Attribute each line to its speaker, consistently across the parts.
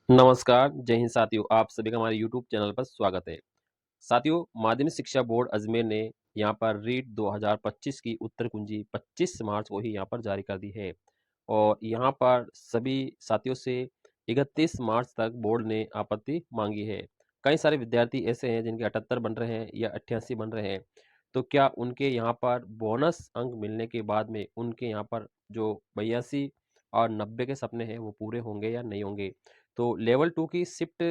Speaker 1: नमस्कार, जय हिंद साथियों, आप सभी का हमारे यूट्यूब चैनल पर स्वागत है। साथियों, माध्यमिक शिक्षा बोर्ड अजमेर ने यहाँ पर रीट 2025 की उत्तर कुंजी 25 मार्च को ही यहाँ पर जारी कर दी है और यहाँ पर सभी साथियों से 31 मार्च तक बोर्ड ने आपत्ति मांगी है। कई सारे विद्यार्थी ऐसे हैं जिनके 78 बन रहे हैं या 88 बन रहे हैं, तो क्या उनके यहाँ पर बोनस अंक मिलने के बाद में उनके यहाँ पर जो 82 और 90 के सपने हैं वो पूरे होंगे या नहीं होंगे? तो लेवल 2 की शिफ्ट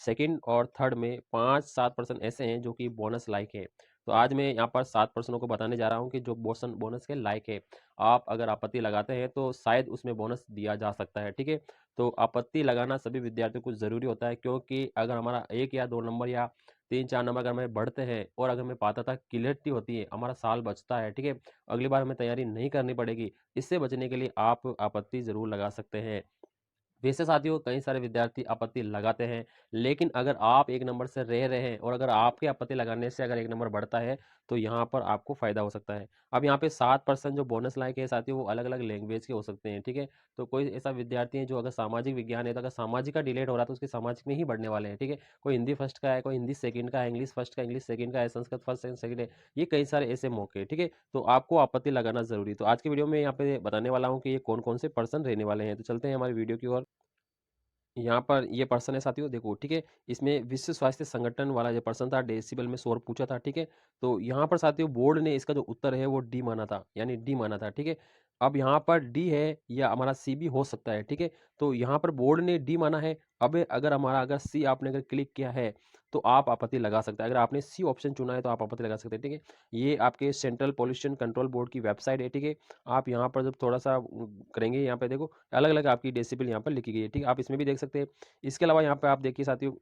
Speaker 1: सेकंड और थर्ड में 5-7% ऐसे हैं जो कि बोनस लायक है। तो आज मैं यहाँ पर 7% को बताने जा रहा हूँ कि जो बोसन बोनस के लायक है। आप अगर आपत्ति लगाते हैं तो शायद उसमें बोनस दिया जा सकता है, ठीक है? तो आपत्ति लगाना सभी विद्यार्थियों को ज़रूरी होता है, क्योंकि अगर हमारा 1 या 2 नंबर या 3-4 नंबर अगर हमें बढ़ते हैं और अगर हमें पात्रता क्लियरिटी होती है, हमारा साल बचता है, ठीक है? अगली बार हमें तैयारी नहीं करनी पड़ेगी। इससे बचने के लिए आप आपत्ति ज़रूर लगा सकते हैं। वैसे साथियों कई सारे विद्यार्थी आपत्ति लगाते हैं, लेकिन अगर आप 1 नंबर से रह रहे हैं और अगर आपके आपत्ति लगाने से अगर 1 नंबर बढ़ता है, तो यहाँ पर आपको फ़ायदा हो सकता है। अब यहाँ पे 7% जो बोनस लायक है साथियों, वो अलग-अलग लैंग्वेज के हो सकते हैं, ठीक है? तो कोई ऐसा विद्यार्थी है जो अगर सामाजिक विज्ञान है, तो अगर सामाजिक का डिलेट हो रहा है, तो उसके सामाजिक में ही बढ़ने वाले हैं, ठीक है? कोई हिंदी फर्स्ट का है, कोई हिंदी सेकंड का है, इंग्लिश फर्स्ट का, इंग्लिश सेकंड का है, संस्कृत फर्स्ट, सेकंड है। ये कई सारे ऐसे मौके हैं, ठीक है? तो आपको आपत्ति लगाना ज़रूरी है। तो आज की वीडियो में यहाँ पे बताने वाला हूँ कि ये कौन-कौन से पर्सन रहने वाले हैं। तो चलते हैं हमारी वीडियो की ओर। यहाँ पर ये पर्सन है साथियों, देखो, ठीक है? इसमें विश्व स्वास्थ्य संगठन वाला जो पर्सन था, डेसिबल में शोर पूछा था, ठीक है? तो यहाँ पर साथियों बोर्ड ने इसका जो उत्तर है वो डी माना था, यानी डी माना था, ठीक है? अब यहाँ पर डी है या हमारा सी भी हो सकता है, ठीक है? तो यहाँ पर बोर्ड ने डी माना है। अब अगर हमारा अगर सी आपने अगर क्लिक किया है, तो आप आपत्ति लगा सकते हैं। अगर आपने सी ऑप्शन चुना है तो आप आपत्ति लगा सकते हैं, ठीक है? ये आपके सेंट्रल पॉल्यूशन कंट्रोल बोर्ड की वेबसाइट है, ठीक है? आप यहाँ पर जब थोड़ा-सा करेंगे, यहाँ पे देखो अलग-अलग आपकी डेसिबल यहाँ पर लिखी गई है, ठीक है? आप इसमें भी देख सकते हैं। इसके अलावा यहाँ पे आप देखिए साथियों,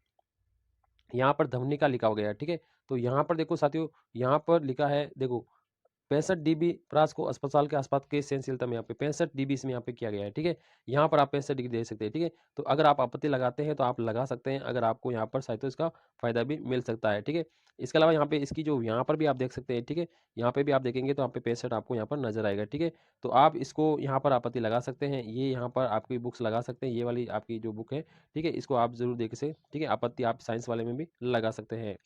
Speaker 1: यहाँ पर ध्वनि का लिखा हो गया है, ठीक है? तो यहाँ पर देखो साथियों, यहाँ पर लिखा है, देखो, 65 डीबी प्रास को अस्पताल के आसपास के सहनशीलता में यहाँ पे 65 डीबी इसमें यहाँ पे किया गया है, ठीक है? यहाँ पर आप 65 डिग्री दे सकते हैं, ठीक है? तो अगर आप आपत्ति लगाते हैं तो आप लगा सकते हैं, अगर आपको यहाँ पर शायद तो इसका फ़ायदा भी मिल सकता है, ठीक है? इसके अलावा यहाँ पे इसकी जो यहाँ पर भी आप देख सकते हैं, ठीक है? यहाँ पे भी आप देखेंगे तो यहाँ पे 65 आपको यहाँ पर नज़र आएगा, ठीक है? तो आप इसको यहाँ पर आपत्ति लगा सकते हैं, ये यहाँ पर आपकी बुक्स लगा सकते हैं, ये वाली आपकी जो बुक है, ठीक है? इसको आप ज़रूर देख से, ठीक है? आपत्ति आप साइंस वाले में भी लगा सकते हैं।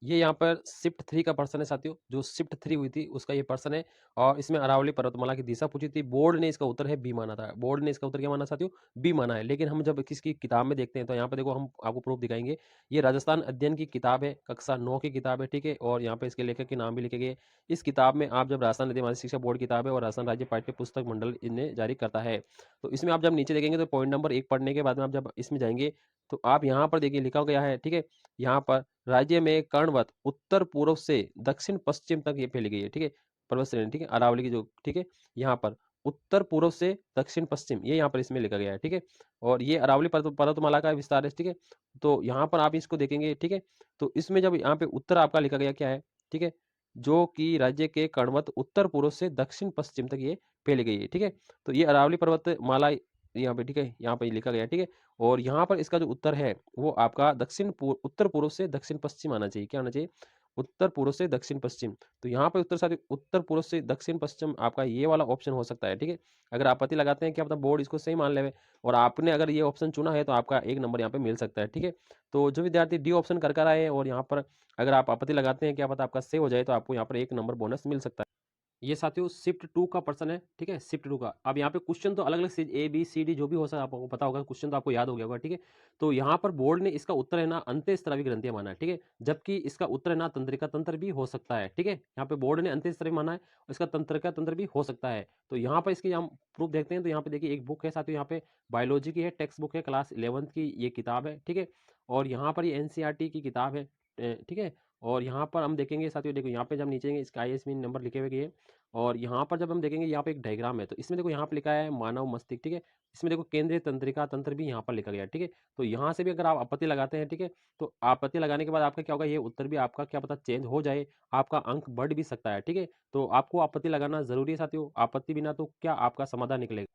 Speaker 1: ये यहाँ पर शिफ्ट 3 का पर्सन है साथियों, जो शिफ्ट 3 हुई थी उसका ये पर्सन है और इसमें अरावली पर्वतमाला की दिशा पूछी थी। बोर्ड ने इसका उत्तर है बी माना था। बोर्ड ने इसका उत्तर क्या माना साथियों? बी माना है। लेकिन हम जब किसकी किताब में देखते हैं तो यहाँ पे देखो हम आपको प्रूफ दिखाएँगे। ये राजस्थान अध्ययन की किताब है, कक्षा 9 की किताब है, ठीक है? और यहाँ पे इसके लेखक के नाम भी लिखे गए हैं। इस किताब में आप जब राजस्थान अध्ययन माध्यमिक शिक्षा बोर्ड की किताब है और राजस्थान राज्य पाठ्य पुस्तक मंडल इन्हें जारी करता है। तो इसमें आप जब नीचे देखेंगे तो पॉइंट नंबर 1 पढ़ने के बाद में आप जब इसमें जाएँगे, तो आप यहाँ पर देखिए लिखा गया है, ठीक है? यहाँ पर राज्य में कर्णवत उत्तर पूर्व से दक्षिण पश्चिम तक ये फैली गई है, ठीक है? पर्वत श्रेणी, ठीक है? अरावली की जो, ठीक है? यहाँ पर उत्तर पूर्व से दक्षिण पश्चिम ये यहाँ पर इसमें लिखा गया है, ठीक है? और ये अरावली पर्वतमाला का विस्तार है, ठीक है? तो यहाँ पर आप इसको देखेंगे, ठीक है? तो इसमें जब यहाँ पे उत्तर आपका लिखा गया क्या है, ठीक है? जो कि राज्य के कर्णवत उत्तर पूर्व से दक्षिण पश्चिम तक ये फैली गई है, ठीक है? तो ये अरावली पर्वतमाला यहाँ पे, ठीक है? यहाँ पे लिखा गया है, ठीक है? और यहाँ पर इसका जो उत्तर है वो आपका उत्तर पूर्व से दक्षिण पश्चिम आना चाहिए। क्या आना चाहिए? उत्तर पूर्व से दक्षिण पश्चिम। तो यहाँ पे उत्तर साथी उत्तर पूर्व से दक्षिण पश्चिम आपका ये वाला ऑप्शन हो सकता है, ठीक है? अगर आपत्ति लगाते हैं क्या पता बोर्ड इसको सही मान लेवे और आपने अगर ये ऑप्शन चुना है तो आपका 1 नंबर यहाँ पे मिल सकता है, ठीक है? तो जो विद्यार्थी डी ऑप्शन कर आए हैं और यहाँ पर अगर आप आपत्ति लगाते हैं क्या पता आपका सही हो जाए तो आपको यहाँ पर 1 नंबर बोनस मिल सकता है। ये साथियों शिफ्ट 2 का पर्सन है, ठीक है? शिफ्ट 2 का। अब यहाँ पे क्वेश्चन तो अलग-अलग से ए, बी, सी, डी जो भी हो सकता है आपको पता होगा, क्वेश्चन तो आपको याद हो गया होगा, ठीक है? तो यहाँ पर बोर्ड ने इसका उत्तर है ना अंत्यस्रावी ग्रंथियाँ माना है, ठीक है? जबकि इसका उत्तर है ना तंत्रिका तंत्र भी हो सकता है, ठीक है? यहाँ पे बोर्ड ने अंत्यस्रावी माना है और इसका तंत्रिका तंत्र भी हो सकता है। तो यहाँ पर इसकी हम प्रूफ देखते हैं तो यहाँ पे देखिए एक बुक है साथियों, यहाँ पे बायोलॉजी की है, टेक्स्ट बुक है, क्लास 11th की ये किताब है, ठीक है? और यहाँ पर ये एनसीईआरटी की किताब है, ठीक है? और यहाँ पर हम देखेंगे साथियों, देखो यहाँ पे जब नीचे जाएँगे इसका आईएसबी नंबर लिखे हुए है और यहाँ पर जब हम देखेंगे यहाँ पे एक डायग्राम है, तो इसमें देखो यहाँ पे लिखा है मानव मस्तिष्क, ठीक है? इसमें देखो केंद्रीय तंत्रिका तंत्र भी यहाँ पर लिखा गया है, ठीक है? तो यहाँ से भी अगर आप आपत्ति लगाते हैं, ठीक है? तो आपत्ति लगाने के बाद आपका क्या होगा, ये उत्तर भी आपका क्या पता चेंज हो जाए, आपका अंक बढ़ भी सकता है, ठीक है? तो आपको आपत्ति लगाना ज़रूरी है साथियों, आपत्ति बिना तो क्या आपका समाधान निकलेगा।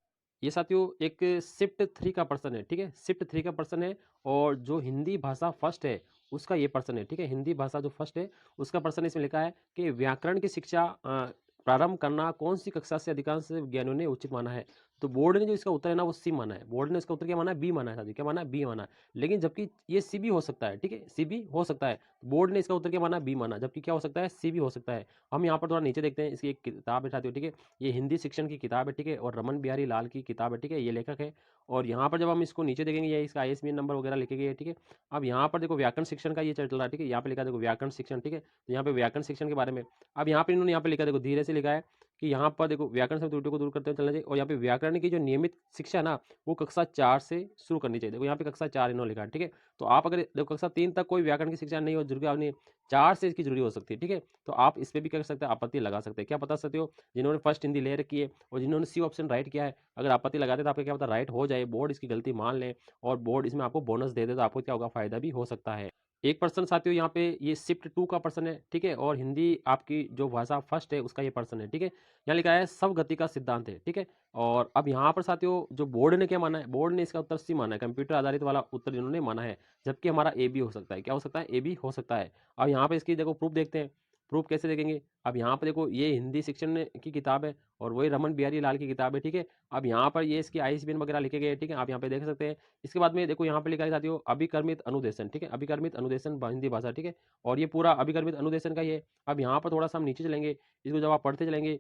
Speaker 1: ये साथियों एक शिफ्ट 3 का पर्सन है, ठीक है? शिफ्ट 3 का पर्सन है और जो हिंदी भाषा फर्स्ट है, उसका ये पर्सन है, ठीक है? हिंदी भाषा जो फर्स्ट है, उसका पर्सन इसमें लिखा है कि व्याकरण की शिक्षा प्रारंभ करना कौन-सी कक्षा से अधिकांश विज्ञानियों ने उचित माना है? तो बोर्ड ने जो इसका उत्तर है ना वो सी माना है, बोर्ड ने इसका उत्तर क्या माना है, बी माना है साथियों, क्या माना है, बी माना है। लेकिन जबकि ये सी भी हो सकता है, ठीक है, सी भी हो सकता है। बोर्ड ने इसका उत्तर क्या माना, बी माना, जबकि क्या हो सकता है, सी भी हो सकता है। हम यहाँ पर थोड़ा नीचे देखते हैं, इसकी एक किताब है साथियों, ठीक है, ये हिंदी शिक्षण की किताब है, ठीक है, और रमन बिहारी लाल की किताब है, ठीक है, ये लेखक है। और यहाँ पर जब हम इसको नीचे देखेंगे, ये इसका ISBN नंबर वगैरह लिखे गए, ठीक है। अब यहाँ पर देखो व्याकरण शिक्षण का ये चल रहा है, ठीक है, यहाँ पे लिखा देखो व्याकरण शिक्षण, ठीक है, तो यहाँ पे व्याकरण शिक्षण के बारे में। अब यहाँ पे इन्होंने यहाँ पे लिखा देखो, धीरे से लिखा है कि यहाँ पर देखो व्याकरण से त्रुटियों को दूर करते हुए चलना चाहिए, और यहाँ पे व्याकरण की जो नियमित शिक्षा है ना वो कक्षा 4 से शुरू करनी चाहिए। देखो यहाँ पे कक्षा 4 इन्होंने लिखा है, ठीक है। तो आप अगर देखो कक्षा 3 तक कोई व्याकरण की शिक्षा नहीं हो जरूरी, आपने 4 से इसकी जरूरी हो सकती है, ठीक है। तो आप इस पे भी कर सकते हैं, आपत्ति लगा सकते हैं। क्या बता सकते हो, जिन्होंने फर्स्ट हिंदी ले रखी है और जिन्होंने सी ऑप्शन राइट किया है, अगर आपत्ति लगाते तो आपका क्या पता राइट हो जाए, बोर्ड इसकी गलती मान ले और बोर्ड इसमें आपको बोनस दे दे, तो आपको क्या होगा, फायदा भी हो सकता है। एक पर्सन साथियों यहाँ पे ये शिफ्ट 2 का पर्सन है, ठीक है, और हिंदी आपकी जो भाषा फर्स्ट है उसका ये पर्सन है, ठीक है। यहाँ लिखा है सब गति का सिद्धांत है, ठीक है। और अब यहाँ पर साथियों जो बोर्ड ने क्या माना है, बोर्ड ने इसका उत्तर सी माना है, कंप्यूटर आधारित वाला उत्तर इन्होंने माना है, जबकि हमारा ए भी हो सकता है। क्या हो सकता है, ए भी हो सकता है। अब यहाँ पे इसकी देखो प्रूफ देखते हैं, प्रूफ कैसे देखेंगे। अब यहाँ पर देखो ये हिंदी शिक्षण की किताब है और वही रमन बिहारी लाल की किताब है, ठीक है। अब यहाँ पर ये इसकी ISBN वगैरह लिखे गए, ठीक है, आप यहाँ पे देख सकते हैं। इसके बाद में देखो यहाँ पे लिखा है साथियों अभिकर्मित अनुदेशन, ठीक है, अभिकर्मित अनुदेशन हिंदी भाषा, ठीक है। और ये पूरा अभिकर्मित अनुदेशन का ही है। अब यहाँ पर थोड़ा सा हम नीचे चलेंगे, इसको जब आप पढ़ते चलेंगे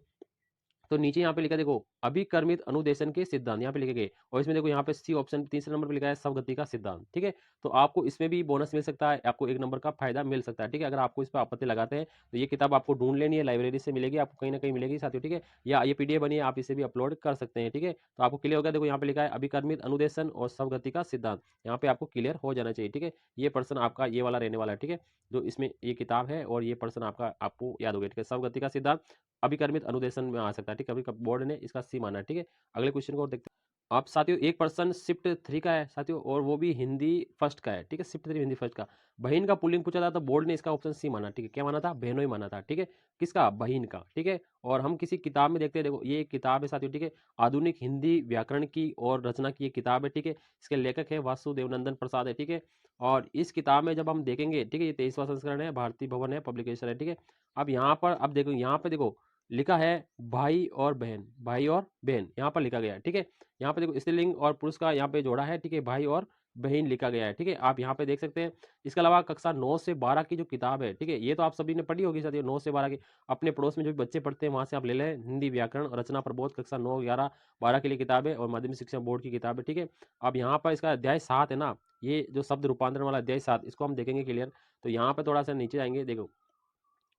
Speaker 1: तो नीचे यहाँ पे लिखा देखो अभिकर्मित अनुदेशन के सिद्धांत यहाँ पे लिखे गए, और इसमें देखो यहाँ पे सी ऑप्शन तीसरे नंबर पे लिखा है सबगति का सिद्धांत, ठीक है। तो आपको इसमें भी बोनस मिल सकता है, आपको 1 नंबर का फायदा मिल सकता है, ठीक है। अगर आपको इस पर आपत्ति लगाते हैं तो ये किताब आपको ढूंढ लेनी है, लाइब्रेरी से मिलेगी, आपको कहीं ना कहीं मिलेगी साथियों, ठीक है। या ये PDF बनी है, आप इसे भी अपलोड कर सकते हैं, ठीक है। तो आपको क्लियर होगा, देखो यहाँ पे लिखा है अभिकर्मित अनुदेशन और सबगति का सिद्धांत, यहाँ पे आपको क्लियर हो जाना चाहिए, ठीक है। ये पर्सन आपका ये वाला रहने वाला है, ठीक है, जो इसमें ये किताब है और ये पर्सन आपका आपको याद हो गया, ठीक है। सबगति का सिद्धांत अभिकर्मित अनुदेशन में आ सकता है, ठीक है, अभी बोर्ड ने इसका सी माना है, ठीक है। अगले क्वेश्चन को और देखते हैं। आप साथियों एक पर्सन शिफ्ट 3 का है साथियों, और वो भी हिंदी फर्स्ट का है, ठीक है, शिफ्ट 3 हिंदी फर्स्ट का। बहन का पुल्लिंग पूछा था तो बोर्ड ने इसका ऑप्शन सी माना, ठीक है, क्या माना था, बहनों ही माना था, ठीक है। किसका, बहन का, ठीक है। और हम किसी किताब में देखते हैं, देखो ये एक किताब है साथियों, ठीक है, आधुनिक हिंदी व्याकरण की और रचना की एक किताब है, ठीक है। इसके लेखक है वासुदेवनंदन प्रसाद है, ठीक है। और इस किताब में जब हम देखेंगे, ठीक है, ये 23वां संस्करण है, भारतीय भवन है पब्लिकेशन है, ठीक है। अब यहाँ पर अब देखो यहाँ पे देखो लिखा है भाई और बहन, भाई और बहन यहाँ पर लिखा गया है, ठीक है। यहाँ पे देखो स्त्रीलिंग और पुरुष का यहाँ पे जोड़ा है, ठीक है, भाई और बहन लिखा गया है, ठीक है, आप यहाँ पे देख सकते हैं। इसके अलावा कक्षा 9 से 12 की जो किताब है, ठीक है, ये तो आप सभी ने पढ़ी होगी साथियों, 9 से 12 की अपने पड़ोस में जो भी बच्चे पढ़ते हैं वहां से आप ले लें, हिंदी व्याकरण रचना प्रबोध कक्षा 9 11 12 के लिए किताब है और माध्यमिक शिक्षा बोर्ड की किताब है, ठीक है। अब यहाँ पर इसका अध्याय 7 है ना, ये जो शब्द रूपांतरण वाला अध्याय 7, इसको हम देखेंगे क्लियर। तो यहाँ पे थोड़ा सा नीचे जाएंगे, देखो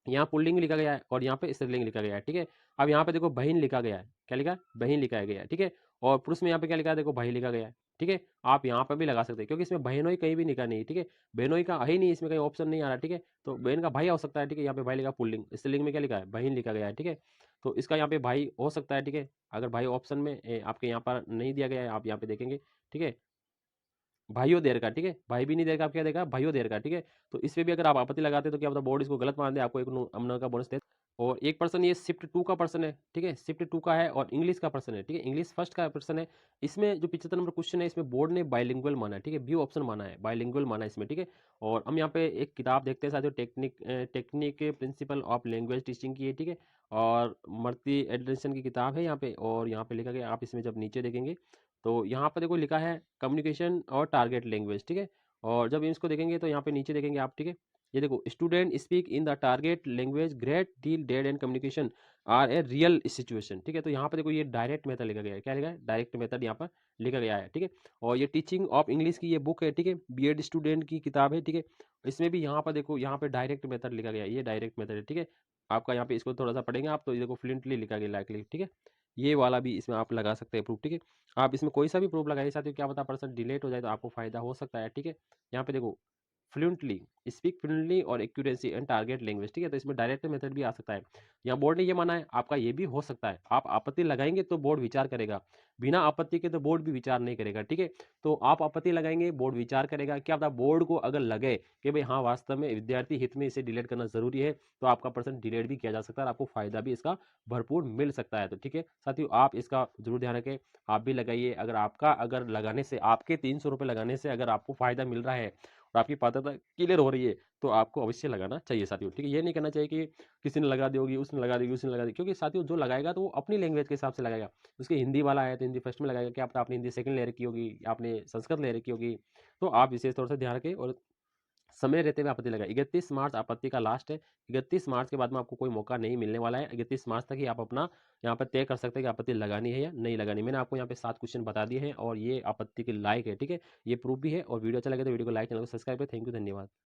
Speaker 1: यहाँ पुल्लिंग लिखा गया है और यहाँ पे स्त्रीलिंग लिखा गया है, ठीक है। अब यहाँ पे देखो बहन लिखा गया है, क्या लिखा है, बहन लिखा गया है, ठीक है। और पुरुष में यहाँ पे क्या लिखा है, देखो भाई लिखा गया है, ठीक है। आप यहाँ पे भी लगा सकते हैं क्योंकि इसमें बहनोई कहीं भी लिखा नहीं है, ठीक है, बहनोई का है ही नहीं, इसमें कहीं ऑप्शन नहीं आ रहा, ठीक है। तो बहन का भाई हो सकता है, ठीक है, यहाँ पे भाई लिखा, पुल्लिंग स्त्रीलिंग में क्या लिखा है, बहन लिखा गया है, ठीक है। तो इसका यहाँ पे भाई हो सकता है, ठीक है। अगर भाई ऑप्शन में आपके यहाँ पर नहीं दिया गया है, आप यहाँ पे देखेंगे, ठीक है, भाइयों देर का, ठीक है, भाई भी नहीं देर का, आप क्या देगा, भाइयों देर का, ठीक है। तो इस पे भी अगर आप आपत्ति लगाते हैं तो क्या पता बोर्ड इसको गलत मान दे, आपको एक नंबर का बोनस दे। और एक पर्सन ये शिफ्ट 2 का पर्सन है, ठीक है, शिफ्ट 2 का है और इंग्लिश का पर्सन है, ठीक है, इंग्लिश फर्स्ट का पर्सन है। इसमें जो 75 नंबर क्वेश्चन है इसमें बोर्ड ने बाइलिंगुअल माना है, ठीक है, बी ऑप्शन माना है, बाइलिंगुअल माना है इसमें, ठीक है। और हम यहाँ पे एक किताब देखते हैं साथियों, technique principle of language teaching की है, ठीक है। और मर्ती एडिसन की किताब है यहाँ पे, और यहाँ पे लिखा गया, आप इसमें जब नीचे देखेंगे तो यहाँ पर देखो लिखा है कम्युनिकेशन और टारगेट लैंग्वेज, ठीक है। और जब इसको देखेंगे तो यहाँ पे नीचे देखेंगे आप, ठीक है, ये देखो student speak in the target language great deal dead and communication are a real situation, ठीक है। तो यहाँ पर देखो ये डायरेक्ट मेथड लिखा गया है, क्या लिखा है, डायरेक्ट मेथड यहाँ पर लिखा गया है, ठीक है। और ये टीचिंग ऑफ इंग्लिश की ये बुक है, ठीक है, BEd स्टूडेंट की किताब है, ठीक है। इसमें भी यहाँ पर देखो यहाँ पे डायरेक्ट मेथड लिखा गया है, ये डायरेक्ट मेथड है, ठीक है। आपका यहाँ पे इसको थोड़ा सा पढ़ेंगे आप तो ये देखो फ्लुएंटली लिखा गया लाइकली, ठीक है। ये वाला भी इसमें आप लगा सकते हैं प्रूफ, ठीक है। आप इसमें कोई सा भी प्रूफ लगाइए साथियों, क्या पता पर्सन डिलेट हो जाए तो आपको फायदा हो सकता है, ठीक है। यहाँ पे देखो फ्लुएंटली, स्पीक फ्लुएंटली और एक्यूरेसी एंड टारगेट लैंग्वेज, ठीक है। तो इसमें डायरेक्ट मेथड भी आ सकता है, यहाँ बोर्ड ने ये माना है, आपका ये भी हो सकता है। आप आपत्ति लगाएंगे तो बोर्ड विचार करेगा, बिना आपत्ति के तो बोर्ड भी विचार नहीं करेगा, ठीक है। तो आप आपत्ति लगाएंगे, बोर्ड विचार करेगा, क्या पता बोर्ड को अगर लगे कि भाई हाँ वास्तव में विद्यार्थी हित में इसे डिलीट करना जरूरी है, तो आपका पर्सन डिलीट भी किया जा सकता है और आपको फायदा भी इसका भरपूर मिल सकता है। तो ठीक है साथियों, आप इसका जरूर ध्यान रखें, आप भी लगाइए। अगर आपका अगर लगाने से आपके 300 रुपये लगाने से अगर आपको फायदा मिल रहा है और आपकी पात्रता क्लियर हो रही है, तो आपको अवश्य लगाना चाहिए साथियों, ठीक है? ये नहीं करना चाहिए कि किसी ने लगा दी होगी, उसने लगा दी, उसने लगा दी, क्योंकि साथियों जो लगाएगा तो वो अपनी लैंग्वेज के हिसाब से लगाएगा। उसके हिंदी वाला है तो हिंदी फर्स्ट में लगाएगा, क्या पता आपने हिंदी सेकंड ले रखी होगी, आपने संस्कृत ले रखी होगी। तो आप विशेष तौर से ध्यान रखें और समय रहते हुए आपत्ति लगाएं। 31 मार्च आपत्ति का लास्ट है। 31 मार्च के बाद में आपको कोई मौका नहीं मिलने वाला है। 31 मार्च तक ही आप अपना यहाँ पर तय कर सकते हैं कि आपत्ति लगानी है या नहीं लगानी। मैंने आपको यहाँ पे 7 क्वेश्चन बता दिए हैं और ये आपत्ति के लायक है, ठीक है? ये प्रूफ भी है और वीडियो अच्छा लगे तो वीडियो को लाइक, चैनल को सब्सक्राइब करें। थैंक यू, धन्यवाद।